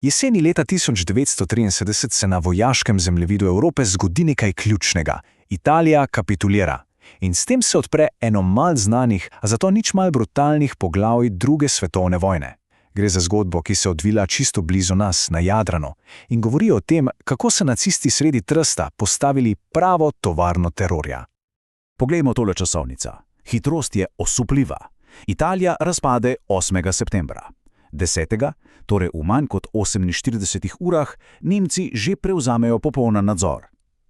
Jeseni leta 1973 se na vojaškem zemljevidu Evrope zgodi nekaj ključnega. Italija kapitulira. In s tem se odpre eno malj znanih, a zato nič malj brutalnih poglavij druge svetovne vojne. Gre za zgodbo, ki se odvila čisto blizu nas, na Jadranu, in govori o tem, kako so nacisti sredi Trsta postavili pravo tovarno terorja. Poglejmo tole časovnica. Hitrost je osupljiva. Italija razpade 8. septembra. 10. torej v manj kot 48 urah, Nemci že prevzamejo popoln nadzor.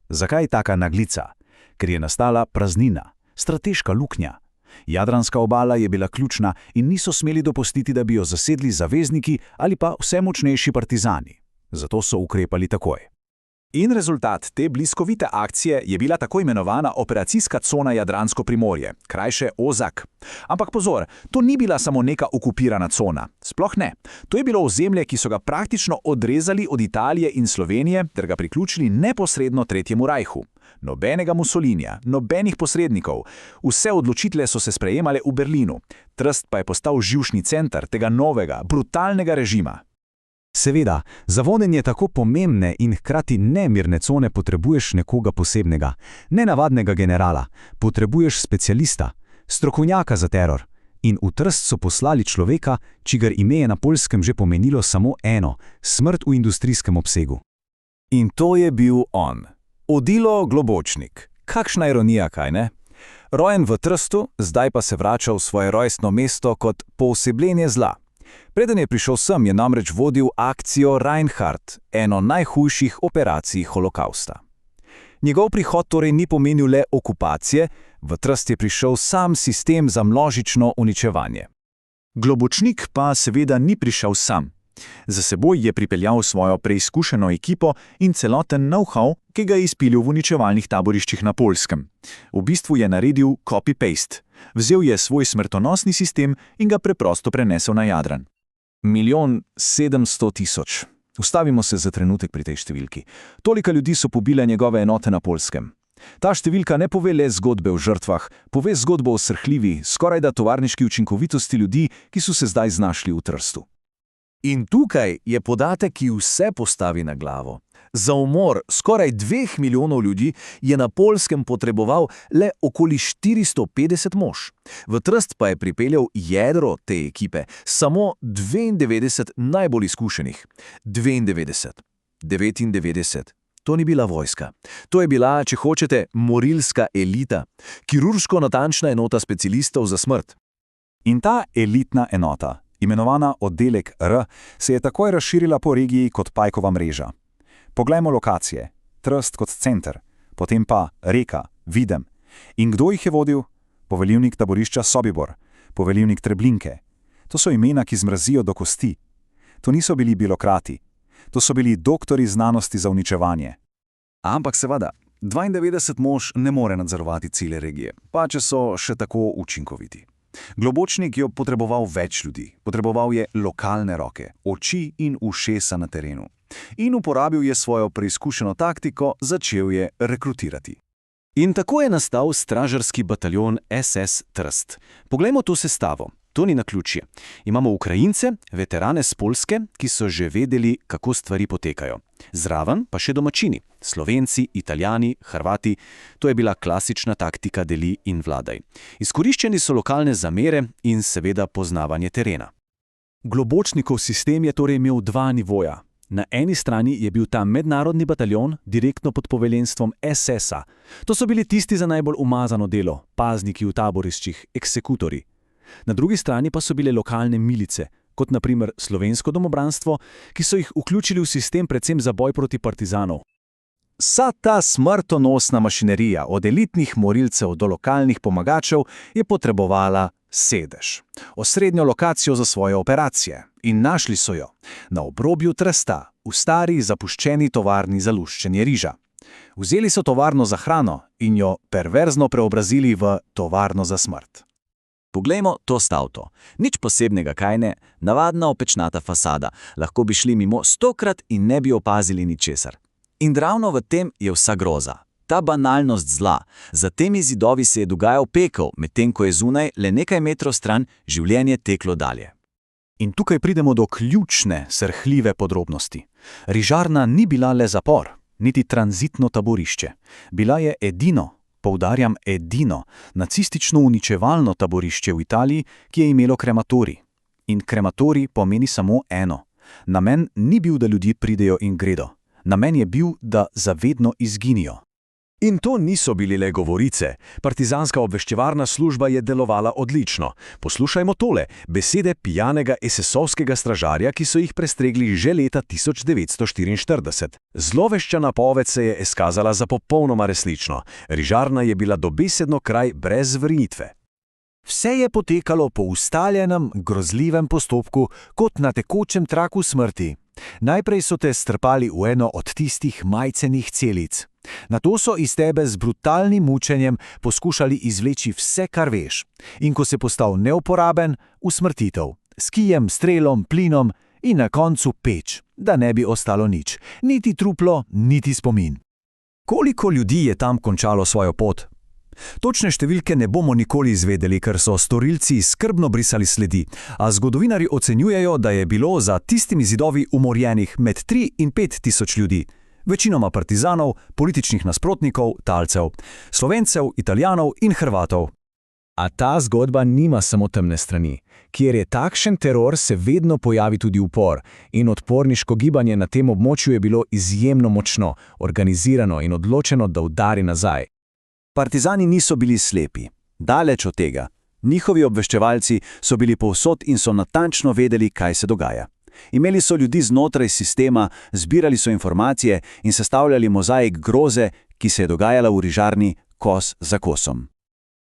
Zakaj taka naglica? Ker je nastala praznina, strateška luknja. Jadranska obala je bila ključna in niso smeli dopustiti, da bi jo zasedli zavezniki ali pa vse močnejši partizani. Zato so ukrepali takoj. In rezultat te bliskovite akcije je bila tako imenovana operacijska cona Jadransko primorje, krajše OZAK. Ampak pozor, to ni bila samo neka okupirana cona. Sploh ne. To je bilo ozemlje, ki so ga praktično odrezali od Italije in Slovenije ter ga priključili neposredno Tretjemu rajhu. Nobenega Mussolinija, nobenih posrednikov. Vse odločitve so se sprejemale v Berlinu. Trst pa je postal živčni center tega novega, brutalnega režima. Seveda, za vodenje tako pomembne in hkrati nemirne cone potrebuješ nekoga posebnega, nenavadnega generala, potrebuješ specialista, strokovnjaka za teror. In v Trst so poslali človeka, čigar ime je na Poljskem že pomenilo samo eno – smrt v industrijskem obsegu. In to je bil on. Odilo Globočnik. Kakšna ironija, kaj ne? Rojen v Trstu, zdaj pa se vrača v svoje rojstno mesto kot poosebljenje zla. Preden je prišel sem, je namreč vodil akcijo Reinhardt, eno najhujših operacij holokausta. Njegov prihod torej ni pomenil le okupacije, v Trst je prišel sam sistem za množično uničevanje. Globočnik pa seveda ni prišel sam. Za seboj je pripeljal svojo preizkušeno ekipo in celoten know-how, ki ga je izpilil v uničevalnih taboriščih na Poljskem. V bistvu je naredil copy-paste. Vzel je svoj smrtonosni sistem in ga preprosto prenesel na Jadran. 1.700.000. Ustavimo se za trenutek pri tej številki. Toliko ljudi so pobile njegove enote na Poljskem. Ta številka ne pove le zgodbe o žrtvah, pove zgodbo o srhljivi, skorajda tovarniški učinkovitosti ljudi, ki so se zdaj znašli v Trstu. In tukaj je podatek, ki vse postavi na glavo. Za umor skoraj 2 milijonov ljudi je na Poljskem potreboval le okoli 450 mož. V Trst pa je pripeljal jedro te ekipe, samo 92 najbolj izkušenih. 99. To ni bila vojska. To je bila, če hočete, morilska elita, kirurško natančna enota specialistov za smrt. In ta elitna enota, imenovana oddelek R, se je takoj razširila po regiji kot pajkova mreža. Poglejmo lokacije. Trst kot center, potem pa Reka, Videm. In kdo jih je vodil? Poveljivnik taborišča Sobibor, poveljivnik Treblinke. To so imena, ki zmrazijo do kosti. To niso bili birokrati. To so bili doktori znanosti za uničevanje. Ampak seveda, 92 mož ne more nadzorovati cele regije, pa če so še tako učinkoviti. Globočnik je potreboval več ljudi, potreboval je lokalne roke, oči in ušesa na terenu. In uporabil je svojo preizkušeno taktiko, začel je rekrutirati. In tako je nastal stražarski bataljon SS Trst. Poglejmo to sestavo. To ni naključje. Imamo Ukrajince, veterane z Poljske, ki so že vedeli, kako stvari potekajo. Zraven pa še domačini, Slovenci, Italijani, Hrvati. To je bila klasična taktika deli in vladaj. Izkoriščeni so lokalne zamere in seveda poznavanje terena. Globočnikov sistem je torej imel dva nivoja. Na eni strani je bil ta mednarodni bataljon direktno pod poveljenstvom SS-a. To so bili tisti za najbolj umazano delo, pazniki v taboriščih, eksekutori. Na drugi strani pa so bile lokalne milice, kot na primer slovensko domobranstvo, ki so jih vključili v sistem predvsem za boj proti partizanov. Vsa ta smrtonosna mašinerija, od elitnih morilcev do lokalnih pomagačev, je potrebovala sedež. Osrednjo lokacijo za svoje operacije. In našli so jo na obrobju Trsta, v stari zapuščeni tovarni za luščenje riža. Vzeli so tovarno za hrano in jo perverzno preobrazili v tovarno za smrt. Poglejmo to stavto. Nič posebnega, kaj ne, navadna opečnata fasada. Lahko bi šli mimo 100krat in ne bi opazili ničesar. In ravno v tem je vsa groza. Ta banalnost zla. Za temi zidovi se je dogajal pekel, medtem ko je zunaj, le nekaj metrov stran, življenje teklo dalje. In tukaj pridemo do ključne, srhljive podrobnosti. Rižarna ni bila le zapor, niti tranzitno taborišče. Bila je edino, poudarjam edino, nacistično uničevalno taborišče v Italiji, ki je imelo krematorij. In krematorij pomeni samo eno. Namen ni bil, da ljudje pridejo in gredo. Namen je bil, da zavedno izginijo. In to niso bili le govorice. Partizanska obveščevalna služba je delovala odlično. Poslušajmo tole, besede pijanega SS-ovskega stražarja, ki so jih prestregli že leta 1944. Zlovešča napoved se je izkazala za popolnoma resnično. Rižarna je bila dobesedno kraj brez vrnitve. Vse je potekalo po ustaljenem, grozljivem postopku, kot na tekočem traku smrti. Najprej so te strpali v eno od tistih majcenih celic. Nato so iz tebe z brutalnim mučenjem poskušali izvleči vse, kar veš. In ko se postal neuporaben, usmrtitev. S kijem, strelom, plinom in na koncu peč, da ne bi ostalo nič. Niti truplo, niti spomin. Koliko ljudi je tam končalo svojo pot? Točne številke ne bomo nikoli izvedeli, ker so storilci skrbno brisali sledi, a zgodovinarji ocenjujejo, da je bilo za tistimi zidovi umorjenih med 3 in 5 tisoč ljudi. Večinoma partizanov, političnih nasprotnikov, talcev, Slovencev, Italijanov in Hrvatov. A ta zgodba nima samo temne strani. Kjer je takšen teror, se vedno pojavi tudi upor, in odporniško gibanje na tem območju je bilo izjemno močno, organizirano in odločeno, da udari nazaj. Partizani niso bili slepi. Daleč od tega. Njihovi obveščevalci so bili povsod in so natančno vedeli, kaj se dogaja. Imeli so ljudi znotraj sistema, zbirali so informacije in sestavljali mozaik groze, ki se je dogajala v rižarni kos za kosom.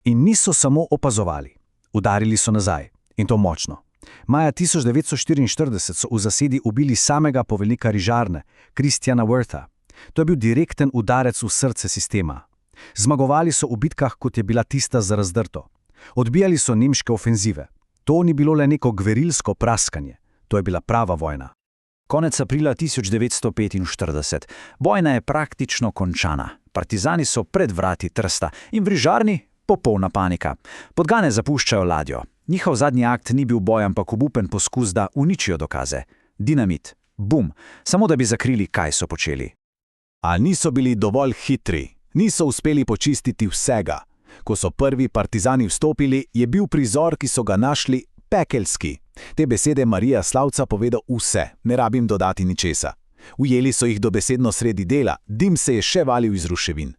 In niso samo opazovali. Udarili so nazaj. In to močno. Maja 1944 so v zasedi ubili samega poveljnika rižarne, Kristjana Wirtha. To je bil direkten udarec v srce sistema. Zmagovali so v bitkah, kot je bila tista za Razdrto. Odbijali so nemške ofenzive. To ni bilo le neko gverilsko praskanje. To je bila prava vojna. Konec aprila 1945. Vojna je praktično končana. Partizani so pred vrati Trsta in v rižarni popolna panika. Podgane zapuščajo ladjo. Njihov zadnji akt ni bil boj, ampak obupen poskus, da uničijo dokaze. Dinamit. Bum. Samo da bi zakrili, kaj so počeli. A niso bili dovolj hitri. Niso uspeli počistiti vsega. Ko so prvi partizani vstopili, je bil prizor, ki so ga našli, pekelski. Te besede Marija Slavca povedo vse, ne rabim dodati ničesa. Ujeli so jih dobesedno sredi dela, dim se je še valil iz ruševin.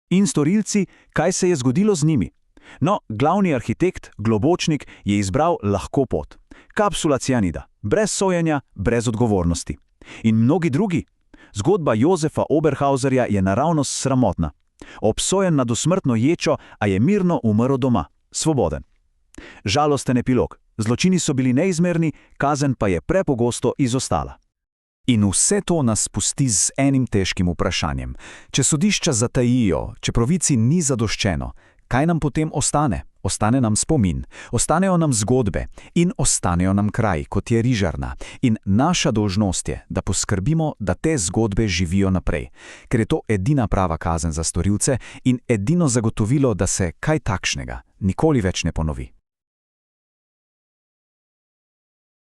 In storilci, kaj se je zgodilo z njimi? No, glavni arhitekt, Globočnik, je izbral lahko pot. Kapsula cianida, brez sojenja, brez odgovornosti. In mnogi drugi? Zgodba Josefa Oberhauserja je naravnost sramotna. Obsojen na dosmrtno ječo, a je mirno umrl doma, svoboden. Žalosten epilog. Zločini so bili neizmerni, kazen pa je prepogosto izostala. In vse to nas pusti z enim težkim vprašanjem. Če sodišča zatajijo, če pravici ni zadoščeno, kaj nam potem ostane? Ostane nam spomin, ostanejo nam zgodbe in ostanejo nam kraji, kot je rižarna. In naša dolžnost je, da poskrbimo, da te zgodbe živijo naprej, ker je to edina prava kazen za storilce in edino zagotovilo, da se kaj takšnega nikoli več ne ponovi.